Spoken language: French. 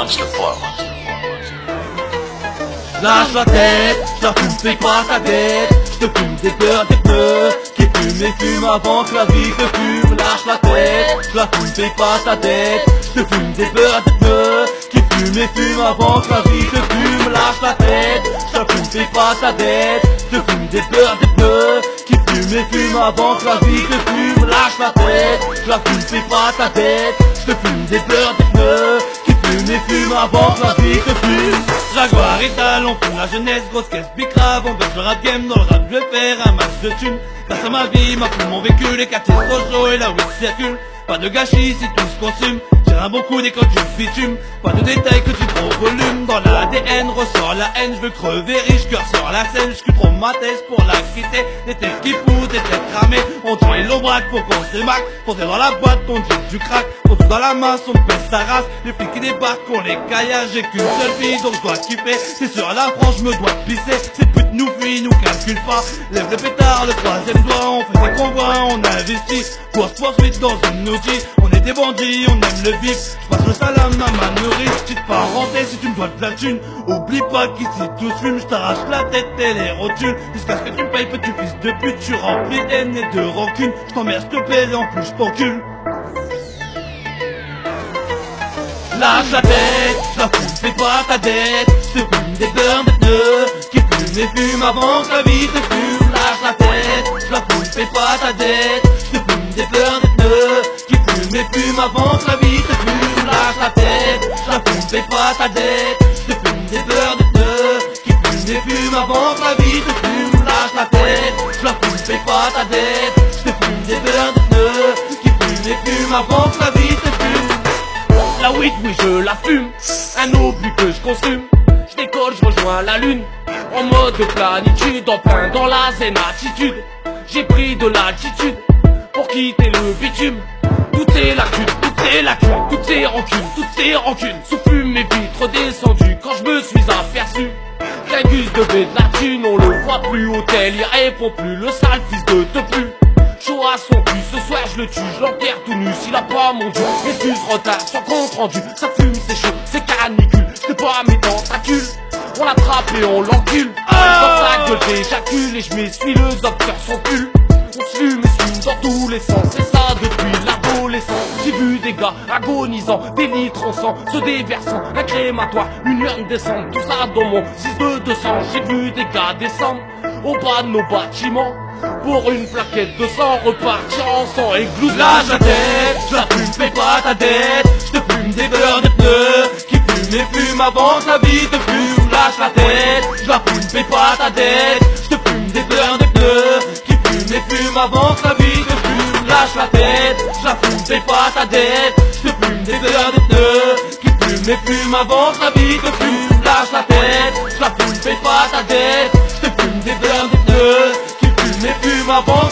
monster part. Lâche la tête, je la fume, fais pas ta tête. Je te fume des peurs, des pneus qui fument et fument avant que la vie te fume. Lâche la tête, je la fume, fais pas ta tête. Je te fume des peurs, des pneus qui fument et fument avant que la vie te fume. Lâche la tête, je la fume, fais pas ta tête. Je te fume des peurs, des pneus qui fument et fument avant que la vie te fume. Lâche la tête, je la fume, fais pas ta tête. Je te fume des peurs, des pneus qui fument et fument avant que la vie te fume. Jaguar et talon pour la jeunesse, grosse caisse bicrave. On baisse le rap game, dans le rap je vais faire un max de thunes. Grâce à ma vie, ma foule, mon vécu, les quartiers Sojo et la weed circule. Pas de gâchis si tout se consume. J'ai un bon coup dès quand tu bitumes. Pas de détails que tu prends au volume. Dans l'ADN ressort la haine. Je veux crever riche, cœur sur la scène. Je trop ma thèse pour la quitter. Des têtes qui poussent, des têtes cramées. On tient l'ombraque pour qu'on se démarque. Foncez dans la boîte, on dit du crack. On tout dans la masse, on pèse sa race. Les flics qui débarquent, on les caillasse. J'ai qu'une seule vie donc je dois kiffer. C'est sur la France, je me dois pisser. Ces putes nous fuient, nous calculent pas. Lève le pétard, le troisième doigt. On fait des convois, on investit. Course poursuite dans une outil. On est des bandits, on aime le vif. J'passe le salam à ma nourrice. Petite parenthèse si tu me dois de la thune. Oublie pas qu'ici tout se fume. J't'arrache la tête et les rotules. Jusqu'à ce que tu me payes, petit fils de pute. Tu remplis d'haine et de rancune. J't'emmerde, j'te plaise et en plus j't'encule. Lâche la tête, je la fume, fais pas ta dette. Je te fume des beurres de pneus qui fument et fument avant que la vie te fume. Lâche la tête, je la fume, fais pas ta dette. Je te fume des beurres de pneus qui fument et fument avant que la vie te fume. Lâche la tête, je la fume, fais pas ta dette. Je te fume des beurres de pneus qui fument et fument avant que la vie te fume. Lâche la tête, je la fume, fais pas ta dette. Je te fume des beurres de pneus qui fument et fument avant que la vie te fume. La weed, oui je la fume, un obus que je consume. Je décolle, je rejoins la lune, en mode planitude, en plein dans la zen attitude. J'ai pris de l'altitude, pour quitter le bitume. Toutes ces lacunes, toutes ces lacunes, toutes ces rancunes, toutes ces rancunes. Sous fume mes vitres descendues, quand je me suis aperçu qu'un gus de baie de la thune, on le voit plus, hôtel, il répond plus, le sale fils de te pue. Chaud à son cul, ce soir je le tue, je l'enterre tout nu s'il a pas mon dieu. Excuse retard sur compte rendu, ça fume, c'est chaud, c'est canicule. J't'ai pas mes tentacules, on l'attrape et on l'encule. Dans sa gueule j'éjacule et je m'essuie le docteur son pull. On se fume et fume dans tous les sens, c'est ça depuis l'adolescence. J'ai vu des gars agonisant, des litres en sang, se déversant, un crématoire, une urne descendre, tout ça dans mon 6-2-200. J'ai vu des gars descendre au bas de nos bâtiments pour une plaquette de sang, repartir en sang et glousse. Lâche la tête, je la fume, fais pas ta dette. Je te fume des beurres de pneus qui fument et fument avant que la vie te fume. Lâche la tête, je la fume, fais pas ta dette. Je te fume des beurres de pneus qui fument et fument avant que la vie te fume. Lâche la tête, je la fume, fais pas ta dette. Je te fume des beurres de pneus qui fument et fument avant que la vie te fume. Lâche la tête, je la fume, fais pas ta dette. Je te fume des beurres de pneus qui fume et fume avant